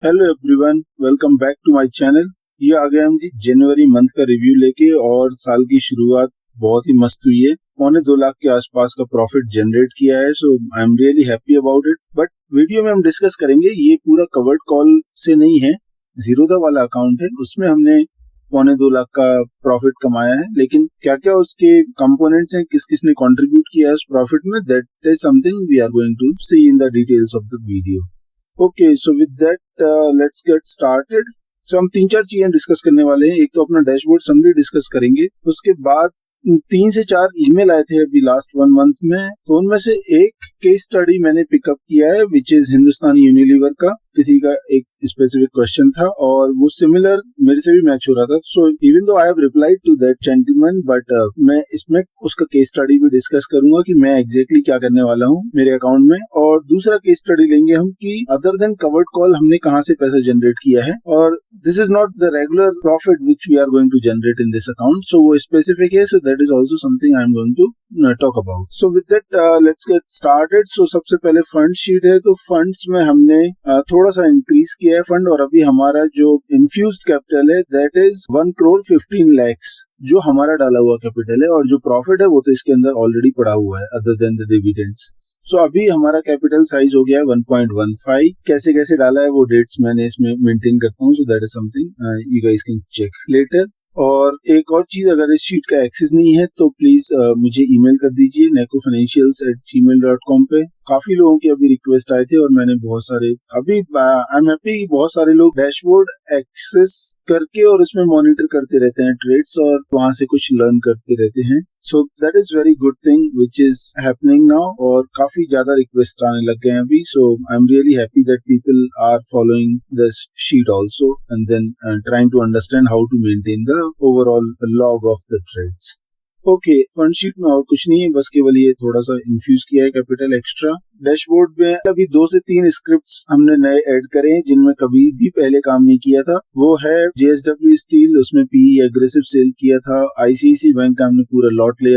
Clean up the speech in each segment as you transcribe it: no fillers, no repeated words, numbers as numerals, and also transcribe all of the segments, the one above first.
Hello everyone, welcome back to my channel. ये आ गया हम जी जनवरी मंथ का रिव्यू लेके और साल की शुरुआत बहुत ही मस्त हुई है। 2.25 लाख के आसपास का प्रॉफिट जनरेट किया है, so I am really happy about it. But video में हम डिस्कस करेंगे, ये पूरा कवर्ड कॉल से नहीं है, जीरोधा वाला अकाउंट है, उसमें हमने 2.25 लाख का प्रॉफिट कमाया है। लेकिन क्या क्या उसके कंपोनेंट्स हैं, किस किस ने कंट्रीब्यूट किया है उस प्रॉफिट में, that is something we are going to see in the details of the video. Okay, so with that let's get started. So हम 3-4 चीजें डिस्कस करने वाले हैं। एक तो अपना डैशबोर्ड समरी डिस्कस करेंगे, उसके बाद 3 से 4 ईमेल आए थे अभी लास्ट 1 मंथ में, तो उनमें से एक केस स्टडी मैंने पिकअप किया है विच इज हिंदुस्तान यूनिलीवर का। किसी का एक स्पेसिफिक क्वेश्चन था और वो सिमिलर मेरे से भी मैच हो रहा था। So even though I have replied to that gentleman, but मैं इसमें उसका केस स्टडी भी डिस्कस करूंगा कि मैं एग्जैक्टली क्या करने वाला हूँ मेरे अकाउंट में। और दूसरा केस स्टडी लेंगे हम कि अदर देन कवर्ड कॉल हमने कहाँ से पैसा जनरेट किया है, और this is not the regular profit which we are going to generate in this account, so वो स्पेसिफिक है, so that is also something I am going to talk about. So with that let's get started. So सबसे पहले fund sheet है, तो funds में हमने थोड़ा सा इंक्रीज किया है फंड, और अभी हमारा जो इन्फ्यूज्ड कैपिटल है दैट इज 1,15,00,000 जो हमारा डाला हुआ कैपिटल है, और जो प्रॉफिट है वो तो इसके अंदर ऑलरेडी पड़ा हुआ है अदर देन द डिविडेंड्स। सो अभी हमारा कैपिटल साइज हो गया है 1.15। कैसे कैसे डाला है वो डेट्स मैंने इसमें मेंटेन करता हूँ, so that is something you guys can check later. और एक और चीज, अगर इस शीट का एक्सेस नहीं है तो प्लीज मुझे ईमेल कर दीजिए necofinancials@gmail.com पे। काफी लोगों के अभी रिक्वेस्ट आए थे और मैंने बहुत सारे, अभी आई एम हैप्पी बहुत सारे लोग डैशबोर्ड एक्सेस करके और उसमें मॉनिटर करते रहते हैं ट्रेड्स, और वहां से कुछ लर्न करते रहते हैं। So that is very good thing which is happening now, और काफी ज्यादा रिक्वेस्ट आने लग गए हैं अभी। So I am really happy that people are following this sheet also and then trying to understand how to maintain the overall log of the trades. Okay, fund sheet में और कुछ नहीं है, बस केवल ये थोड़ा सा इन्फ्यूज किया है कैपिटल एक्स्ट्रा। डैशबोर्ड में अभी 2 से 3 स्क्रिप्ट्स हमने नए ऐड करे हैं जिनमें कभी भी पहले काम नहीं किया था। वो है JSW स्टील, उसमें PE एग्रेसिव सेल किया था। ICICI बैंक का हमने पूरा लॉट ले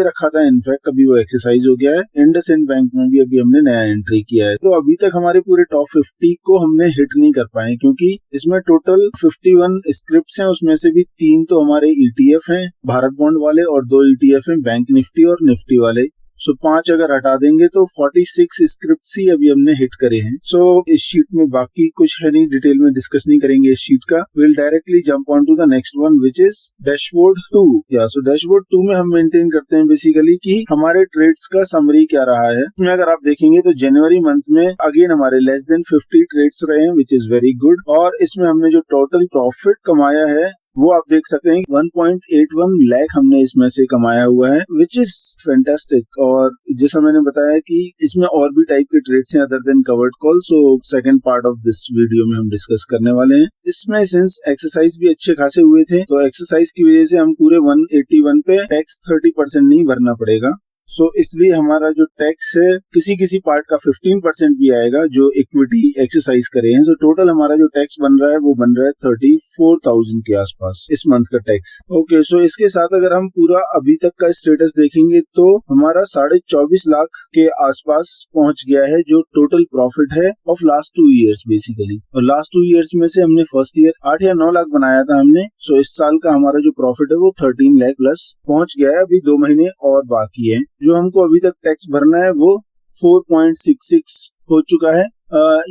रखा था इनफैक्ट, अभी वो एक्सरसाइज हो गया है। इंडसइंड बैंक में भी अभी हमने नया एंट्री किया है। तो अभी तक हमारे पूरे टॉप 50 को हमने हिट नहीं कर पाए, क्योंकि इसमें टोटल 51 स्क्रिप्ट्स हैं, उसमें से भी 3 तो हमारे ETF हैं भारत बॉन्ड वाले, और 2 ETF हैं बैंक निफ्टी और निफ्टी वाले। सो 5 अगर हटा देंगे तो 46 स्क्रिप्ट्स ही अभी हमने हिट करे हैं। सो इस शीट में बाकी कुछ है नहीं, डिटेल में डिस्कस नहीं करेंगे इस शीट का। Will directly jump on to the next one which is dashboard 2। So dashboard 2 में हम मेंटेन करते हैं बेसिकली कि हमारे ट्रेड्स का समरी क्या रहा है। इसमें अगर आप देखेंगे तो जनवरी मंथ में अगेन हमारे लेस देन 50 ट्रेड्स रहे हैं विच इज वेरी गुड, और इसमें हमने जो टोटल प्रॉफिट कमाया है वो आप देख सकते हैं 1.81 लाख हमने इसमें से कमाया हुआ है, विच इज फैंटास्टिक। और जैसा मैंने बताया कि इसमें और भी टाइप के ट्रेड्स हैं other than covered call, so second part of this video में हम डिस्कस करने वाले हैं। इसमें सिंस एक्सरसाइज भी अच्छे खासे हुए थे, तो एक्सरसाइज की वजह से हम पूरे 181 पे टैक्स 30% नहीं भरना पड़ेगा। सो इसलिए हमारा जो टैक्स है किसी पार्ट का 15% भी आएगा जो इक्विटी एक्सरसाइज करे हैं। सो टोटल हमारा जो टैक्स बन रहा है वो बन रहा है 34,000 के आसपास इस मंथ का टैक्स। ओके, सो इसके साथ अगर हम पूरा अभी तक का स्टेटस देखेंगे तो हमारा 24.5 लाख के आसपास पहुंच गया है, जो टोटल प्रॉफिट है ऑफ लास्ट 2 ईयर्स बेसिकली। और लास्ट 2 ईयर्स में से हमने फर्स्ट ईयर 8 या 9 लाख बनाया था हमने। सो इस साल का हमारा जो प्रॉफिट है वो 13 लाख प्लस पहुंच गया है। अभी 2 महीने और बाकी है। जो हमको अभी तक टैक्स भरना है वो 4.66 हो चुका है।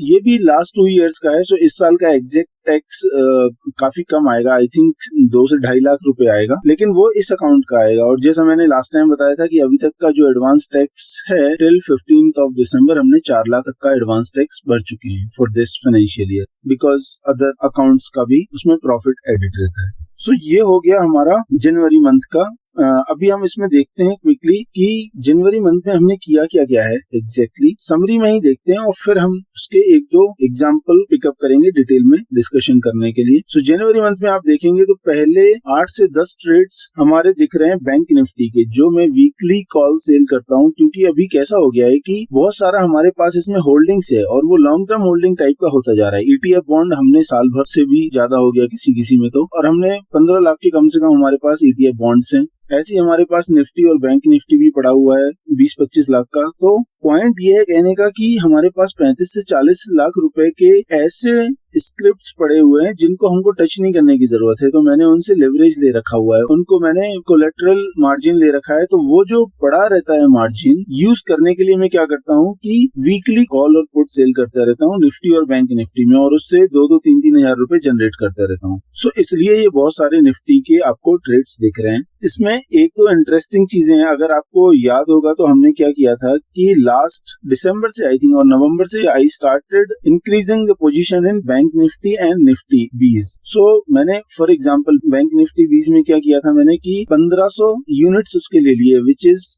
ये भी लास्ट 2 ईयर्स का है। सो इस साल का एग्जैक्ट टैक्स काफी कम आएगा, आई थिंक 2 से 2.5 लाख रुपए आएगा, लेकिन वो इस अकाउंट का आएगा। और जैसा मैंने लास्ट टाइम बताया था कि अभी तक का जो एडवांस टैक्स है टिल 15th of December हमने 4 लाख तक का एडवांस टैक्स भर चुके हैं for this financial year, because other accounts का भी उसमें प्रॉफिट एडिट रहता है। सो ये हो गया हमारा जनवरी मंथ का। अभी हम इसमें देखते हैं क्विकली कि जनवरी मंथ में हमने किया क्या है एग्जैक्टली। समरी में ही देखते हैं और फिर हम उसके 1-2 एग्जांपल पिकअप करेंगे डिटेल में डिस्कशन करने के लिए। सो जनवरी मंथ में आप देखेंगे तो पहले 8 से 10 ट्रेड्स हमारे दिख रहे हैं बैंक निफ्टी के, जो मैं वीकली कॉल सेल करता हूँ, क्योंकि अभी कैसा हो गया है कि बहुत सारा हमारे पास इसमें होल्डिंग्स है और वो लॉन्ग टर्म होल्डिंग टाइप का होता जा रहा है। ETF बॉन्ड हमने साल भर से भी ज्यादा हो गया किसी में तो, और हमने 15 लाख के कम से कम हमारे पास ETF बॉन्ड्स हैं। ऐसे ही हमारे पास निफ्टी और बैंक निफ्टी भी पड़ा हुआ है 20-25 लाख का। तो पॉइंट ये है कहने का कि हमारे पास 35 से 40 लाख रुपए के ऐसे स्क्रिप्ट्स पड़े हुए हैं जिनको हमको टच नहीं करने की जरूरत है, तो मैंने उनसे लेवरेज ले रखा हुआ है, उनको मैंने कोलेटरल मार्जिन ले रखा है। तो वो जो पड़ा रहता है मार्जिन यूज करने के लिए मैं क्या करता हूँ कि वीकली कॉल और पुट सेल करता रहता हूँ निफ्टी और बैंक निफ्टी में, और उससे 2-3 हजार रुपए जनरेट करता रहता हूँ। सो इसलिए ये बहुत सारे निफ्टी के आपको ट्रेड्स दिख रहे हैं। इसमें एक तो इंटरेस्टिंग चीजें हैं, अगर आपको याद होगा तो हमने क्या किया था कि लास्ट दिसंबर से आई थिंक और नवंबर से I started increasing the position in bank Nifty and Nifty बीज। सो मैंने फॉर एग्जांपल बैंक निफ्टी बीज में क्या किया था मैंने कि 1500 यूनिट्स उसके ले लिए, which is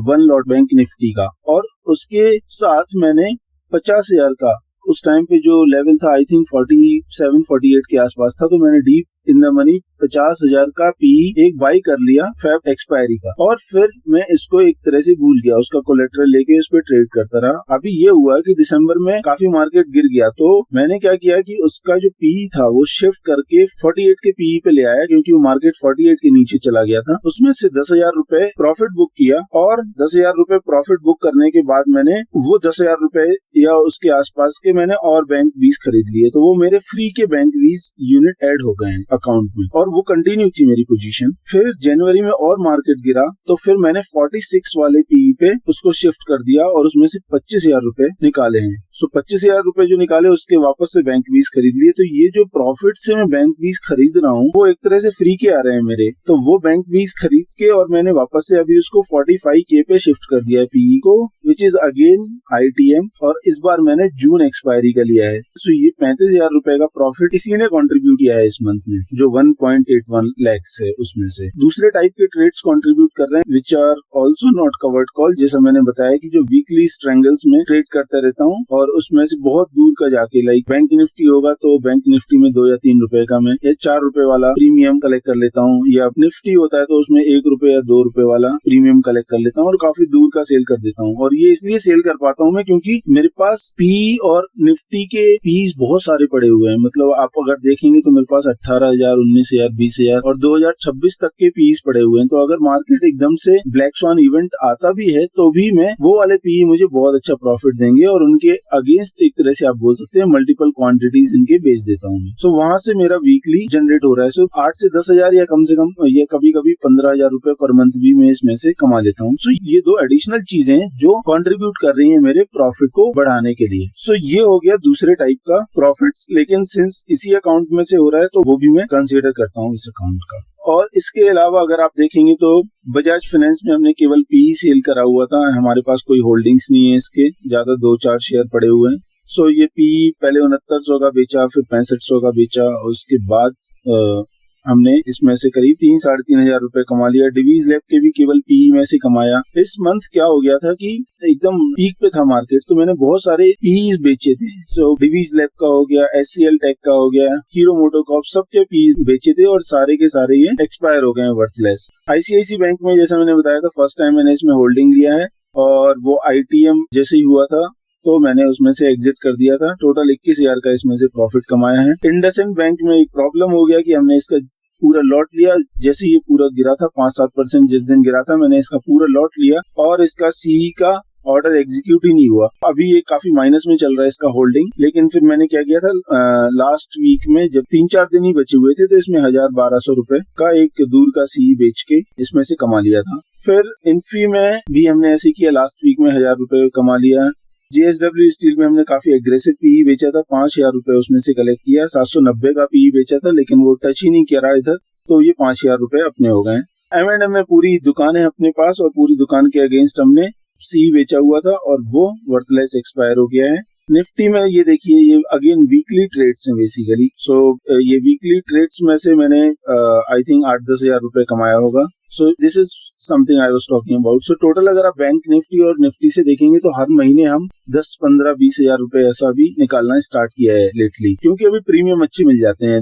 1 lot bank Nifty का, और उसके साथ मैंने 50,000 का उस टाइम पे जो लेवल था आई थिंक 47-48 के आसपास था, तो मैंने डीप इन द मनी 50,000 का पीई एक बाई कर लिया फैब एक्सपायरी का, और फिर मैं इसको एक तरह से भूल गया, उसका कोलेटरल लेके उस पर ट्रेड करता रहा। अभी ये हुआ कि दिसंबर में काफी मार्केट गिर गया, तो मैंने क्या किया कि उसका जो पीई था वो शिफ्ट करके 48 के पीई पे ले आया, क्योंकि वो मार्केट 48 के नीचे चला गया था। उसमें से 10,000 रुपए प्रॉफिट बुक किया, और 10,000 रुपए प्रॉफिट बुक करने के बाद मैंने वो 10,000 रुपए या उसके आसपास के मैंने और बैंक वीज खरीद लिए, तो वो मेरे फ्री के बैंक वीज यूनिट ऐड हो गए अकाउंट में, और वो कंटिन्यू थी मेरी पोजीशन। फिर जनवरी में और मार्केट गिरा, तो फिर मैंने 46 वाले पीई पे उसको शिफ्ट कर दिया, और उसमें से 25,000 रुपए निकाले हैं। सो 25,000 रुपए जो निकाले उसके वापस से बैंक वीज खरीद लिए। तो ये जो प्रॉफिट से मैं बैंक वीज खरीद रहा हूँ वो एक तरह से फ्री के आ रहे हैं मेरे, तो वो बैंक वीज खरीद के और मैंने वापस से अभी उसको 45K पे शिफ्ट कर दिया है पीई को, विच इज अगेन ITM, और इस बार मैंने जून एक्सपायरी का लिया है। सो ये 35,000 रुपए का प्रॉफिट इसी ने कंट्रीब्यूट किया है इस मंथ में, जो 1.81 लाख है उसमें से। दूसरे टाइप के ट्रेड्स कंट्रीब्यूट कर रहे हैं which are also not covered call, जैसा मैंने बताया कि जो वीकली स्ट्रेंगल्स में ट्रेड करता रहता हूँ, और उसमें से बहुत दूर का जाके लाइक बैंक निफ्टी होगा तो बैंक निफ्टी में 2 या 3 रुपए का मैं या 4 रुपए वाला प्रीमियम कलेक्ट कर लेता हूँ, या निफ्टी होता है तो उसमें 1 रुपए या 2 रुपए वाला प्रीमियम कलेक्ट कर लेता हूँ, और काफी दूर का सेल कर देता हूँ। और ये इसलिए सेल कर पाता हूँ मैं क्योंकि मेरे पास पी और निफ्टी के पीस बहुत सारे पड़े हुए हैं। मतलब आप अगर देखेंगे तो मेरे पास 18,000, 19,000, 20,000 और 2026 तक के पीस पड़े हुए हैं। तो अगर मार्केट एकदम से ब्लैक स्वान इवेंट आता भी है तो भी मैं वो वाले पी मुझे बहुत अच्छा प्रॉफिट देंगे, और उनके अगेंस्ट एक तरह से आप बोल सकते हैं मल्टीपल क्वांटिटीज इनके बेच देता हूँ। सो वहां से मेरा वीकली जनरेट हो रहा है। सो 8 से 10,000 या कम से कम या कभी कभी 15,000 रुपए पर मंथ भी मैं इसमें से कमा लेता हूँ। सो ये 2 एडिशनल चीजें जो कंट्रीब्यूट कर रही है मेरे प्रॉफिट को बढ़ाने के लिए। सो ये हो गया दूसरे टाइप का प्रॉफिट्स, लेकिन सिंस इसी अकाउंट में से हो रहा है तो वो भी मैं कंसीडर करता हूँ इस अकाउंट का। और इसके अलावा अगर आप देखेंगे तो बजाज फाइनेंस में हमने केवल पीई सेल करा हुआ था, हमारे पास कोई होल्डिंग्स नहीं है इसके, ज्यादा 2-4 शेयर पड़े हुए हैं। सो ये पीई पहले 6900 का बेचा, फिर 6500 का बेचा, और उसके बाद हमने इसमें से करीब 3-3.5 हजार रुपए कमा लिया। डिवीज लैब के भी केवल पीई में से कमाया। इस मंथ क्या हो गया था कि एकदम पीक पे था मार्केट, तो मैंने बहुत सारे पीईज बेचे थे। सो डिवीज लैब का हो गया, HCL टेक का हो गया, हीरो मोटोकॉर्प, सबके पीईज बेचे थे, और सारे के सारे ये एक्सपायर हो गए वर्थलेस। ICICI बैंक में जैसा मैंने बताया था फर्स्ट टाइम मैंने इसमें होल्डिंग लिया है, और वो ITM जैसे ही हुआ था तो मैंने उसमें से एग्जिट कर दिया था। टोटल 21,000 का इसमें से प्रॉफिट कमाया है। इंडसइंड बैंक में एक प्रॉब्लम हो गया कि हमने इसका पूरा लॉट लिया, जैसे ये पूरा गिरा था 5-7% जिस दिन गिरा था, मैंने इसका पूरा लॉट लिया, और इसका CE का ऑर्डर एग्जीक्यूट ही नहीं हुआ। अभी ये काफी माइनस में चल रहा है इसका होल्डिंग। लेकिन फिर मैंने क्या किया था, लास्ट वीक में जब 3-4 दिन ही बचे हुए थे तो इसमें 1,000-1,200 रुपए का एक दूर का CE बेच के इसमें से कमा लिया था। फिर इन्फी में भी हमने ऐसे किया, लास्ट वीक में 1,000 रुपए कमा लिया। JSW स्टील में हमने काफी एग्रेसिव पीई बेचा था, 5,000 रुपए उसमें से कलेक्ट किया। 790 का पीई बेचा था, लेकिन वो टच ही नहीं किया रहा इधर, तो ये 5,000 रुपए अपने हो गए। M&M में पूरी दुकान है अपने पास, और पूरी दुकान के अगेंस्ट हमने CE बेचा हुआ था, और वो वर्थलेस एक्सपायर हो गया है। निफ्टी में ये देखिए, ये अगेन वीकली ट्रेड्स हैं बेसिकली। सो ये वीकली ट्रेड्स में से मैंने आई थिंक 8-10 हजार रुपए कमाया होगा। So this is something I was talking about. So total अगर आप बैंक निफ्टी और निफ्टी से देखेंगे तो हर महीने हम 10-15-20 हजार रुपए ऐसा भी निकालना स्टार्ट किया है लेटली, क्योंकि अभी प्रीमियम अच्छे मिल जाते हैं,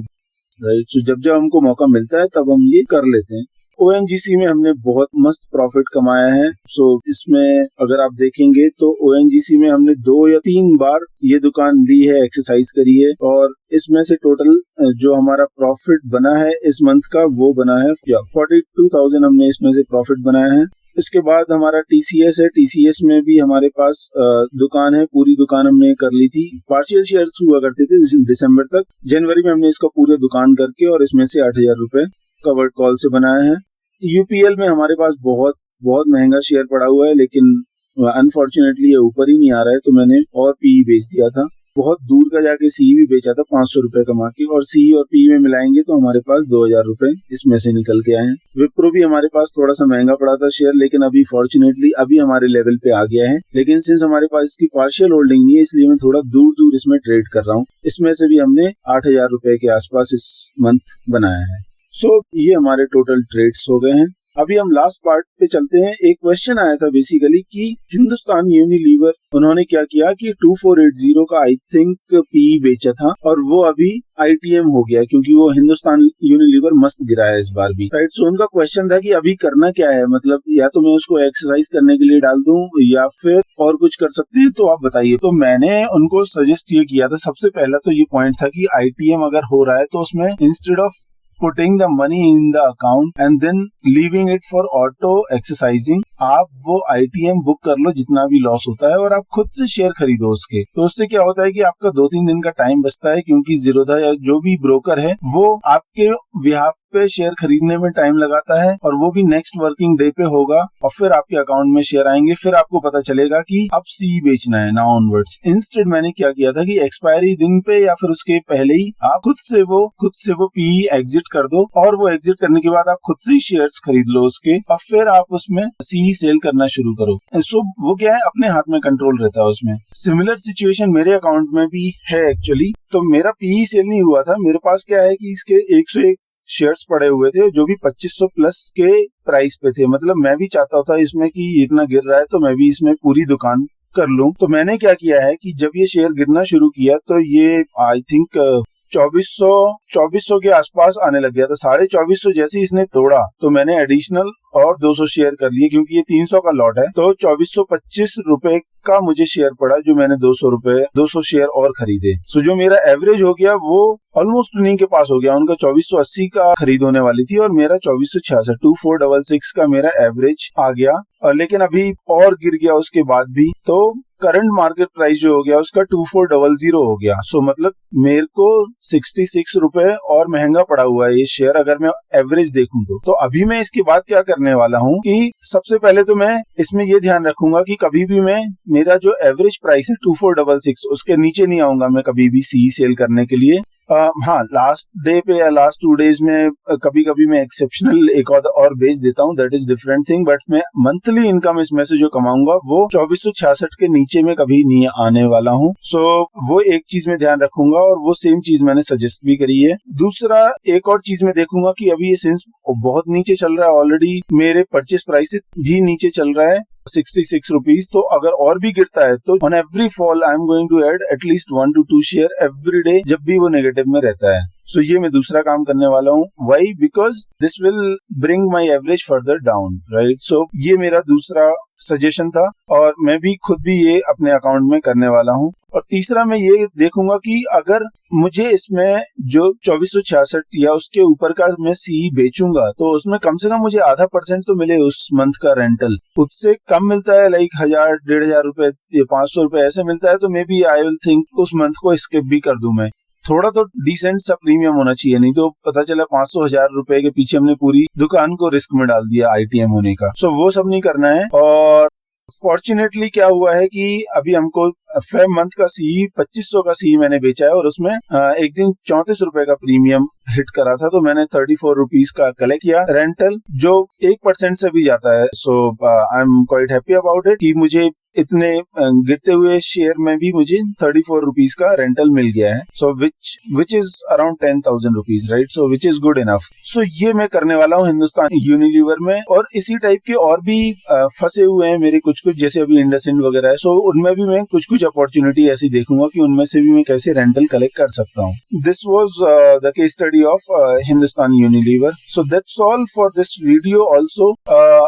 राइट। सो जब जब हमको मौका मिलता है तब हम ये कर लेते हैं। ONGC में हमने बहुत मस्त प्रॉफिट कमाया है। सो इसमें अगर आप देखेंगे तो ONGC में हमने 2 या 3 बार ये दुकान ली है, एक्सरसाइज करी है, और इसमें से टोटल जो हमारा प्रॉफिट बना है इस मंथ का वो बना है 42,000 हमने इसमें से प्रॉफिट बनाया है। इसके बाद हमारा TCS है। TCS में भी हमारे पास दुकान है, पूरी दुकान हमने कर ली थी। पार्शियल शेयर्स हुआ करते थे दिसंबर तक। जनवरी में हमने इसका पूरे दुकान करके और इसमें से 8,000 रुपए कवर्ड कॉल से बनाया है। UPL में हमारे पास बहुत महंगा शेयर पड़ा हुआ है, लेकिन अनफॉर्चुनेटली ये ऊपर ही नहीं आ रहा है, तो मैंने और PE बेच दिया था। बहुत दूर का जाके CE भी बेचा था 500 रुपए कमा के, और CE और PE में मिलाएंगे तो हमारे पास 2,000 रुपए इसमें से निकल के आए हैं। विप्रो भी हमारे पास थोड़ा सा महंगा पड़ा था शेयर, लेकिन अभी फॉर्चुनेटली अभी हमारे लेवल पे आ गया है। लेकिन सिंस हमारे पास इसकी पार्शियल होल्डिंग नहीं है, इसलिए मैं थोड़ा दूर इसमें ट्रेड कर रहा हूँ। इसमें से भी हमने 8,000 रुपए के आसपास इस मंथ बनाया है। सो ये हमारे टोटल ट्रेड्स हो गए हैं। अभी हम लास्ट पार्ट पे चलते हैं। एक क्वेश्चन आया था बेसिकली कि हिंदुस्तान यूनिलीवर उन्होंने क्या किया कि 2480 का आई थिंक PE बेचा था, और वो अभी ITM हो गया क्योंकि वो हिंदुस्तान यूनिलीवर मस्त गिरा है इस बार भी, राइट। सो उनका क्वेश्चन था कि अभी करना क्या है, मतलब या तो मैं उसको एक्सरसाइज करने के लिए डाल दूं या फिर और कुछ कर सकते हैं, तो आप बताइए। तो मैंने उनको सजेस्ट ये किया था, सबसे पहला तो ये पॉइंट था कि ITM अगर हो रहा है तो उसमें instead of putting the money in the account and then leaving it for auto exercising, आप वो ITM बुक कर लो जितना भी लॉस होता है, और आप खुद से शेयर खरीदो उसके। तो उससे क्या होता है कि आपका 2-3 दिन का टाइम बचता है, क्योंकि जीरोधा या जो भी ब्रोकर है वो आपके बिहाफ पे शेयर खरीदने में टाइम लगाता है, और वो भी नेक्स्ट वर्किंग डे पे होगा, और फिर आपके अकाउंट में शेयर आएंगे। फिर आपको पता चलेगा कि अब CE बेचना है नाउ ऑनवर्ड्स। इंस्टेड मैंने क्या किया था कि एक्सपायरी दिन पे या फिर उसके पहले ही आप खुद से वो PE एग्जिट कर दो, और वो एग्जिट करने के बाद आप खुद से ही शेयर्स खरीद लो उसके, और फिर आप उसमें CE सेल करना शुरू करो। सो वो क्या है, अपने हाथ में कंट्रोल रहता है उसमें। सिमिलर सिचुएशन मेरे अकाउंट में भी है एक्चुअली। तो मेरा PE सेल नहीं हुआ था, मेरे पास क्या है कि इसके 101 शेयर्स पड़े हुए थे जो भी 2500 प्लस के प्राइस पे थे। मतलब मैं भी चाहता था इसमें कि इतना गिर रहा है तो मैं भी इसमें पूरी दुकान कर लूं। तो मैंने क्या किया है कि जब ये शेयर गिरना शुरू किया तो ये आई थिंक 2400 के आसपास आने लग गया था। 2450 जैसे इसने तोड़ा तो मैंने एडिशनल और 200 शेयर कर लिए, क्योंकि ये 300 का लॉट है। तो 2425 रुपए का मुझे शेयर पड़ा, जो मैंने 200 शेयर और खरीदे। सो जो मेरा एवरेज हो गया वो ऑलमोस्ट उन्हीं के पास हो गया। उनका 2480 का खरीद होने वाली थी और मेरा 2466, 2466 का मेरा एवरेज आ गया। लेकिन अभी और गिर गया उसके बाद भी, तो करंट मार्केट प्राइस जो हो गया उसका 2400 हो गया। सो मतलब मेरे को 66 रुपए और महंगा पड़ा हुआ है ये शेयर, अगर मैं एवरेज देखूं तो अभी मैं इसके बाद क्या करने वाला हूं कि सबसे पहले तो मैं इसमें ये ध्यान रखूंगा कि कभी भी मैं मेरा जो एवरेज प्राइस है 2466 उसके नीचे नहीं आऊंगा मैं कभी भी CE सेल करने के लिए। हाँ, लास्ट डे पे या लास्ट 2 डेज में कभी कभी मैं एक्सेप्शनल एक और बेच देता हूँ, that is different thing. But मैं मंथली इनकम इसमें से जो कमाऊंगा वो 2466 के नीचे में कभी नहीं आने वाला हूँ। सो वो एक चीज में ध्यान रखूंगा, और वो सेम चीज मैंने सजेस्ट भी करी है। दूसरा एक और चीज में देखूंगा कि अभी ये सिंस बहुत नीचे चल रहा है, ऑलरेडी मेरे परचेस प्राइस भी नीचे चल रहा है 66 रुपीज। तो अगर और भी गिरता है तो on every fall I am going to add at least 1 to 2 share every day, जब भी वो नेगेटिव में रहता है। सो ये मैं दूसरा काम करने वाला हूँ। Why? Because this will bring my average further down, right. So ये मेरा दूसरा सजेशन था, और मैं भी खुद भी ये अपने अकाउंट में करने वाला हूँ। और तीसरा मैं ये देखूंगा कि अगर मुझे इसमें जो 2466 या उसके ऊपर का मैं CE बेचूंगा तो उसमें कम से कम मुझे आधा % तो मिले उस मंथ का रेंटल। उससे कम मिलता है लाइक 1000-1500 रुपए या 500 रुपए ऐसे मिलता है, तो maybe I will think उस मंथ को स्किप भी कर दूं मैं। थोड़ा तो डिसेंट सा प्रीमियम होना चाहिए, नहीं तो पता चला 500-1000 रुपए के पीछे हमने पूरी दुकान को रिस्क में डाल दिया ITM होने का। सो वो सब नहीं करना है। और फॉर्चुनेटली क्या हुआ है कि अभी हमको फेब मंथ का CE 2500 का CE मैंने बेचा है, और उसमें एक दिन 34 रुपए का प्रीमियम हिट करा था, तो मैंने 34 रुपीज का कलेक्ट किया रेंटल, जो 1% से भी जाता है। So I am quite happy about it कि मुझे इतने गिरते हुए शेयर में भी मुझे 34 रुपीज का रेंटल मिल गया है। So which is around 10,000 rupees, right. So which is good enough. So ये मैं करने वाला हूँ हिंदुस्तान यूनिलीवर में, और इसी टाइप के और भी फंसे हुए हैं मेरे कुछ जैसे अभी इंडसइंड वगैरह है। सो उनमें भी मैं कुछ अपॉर्चुनिटी ऐसी देखूंगा कि उनमें से भी मैं कैसे रेंटल कलेक्ट कर सकता हूँ। This was the case study of Hindustan Unilever. So that's all for this video also.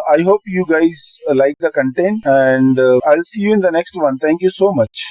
I hope you guys like the content, and I'll see you in the next one. Thank you so much.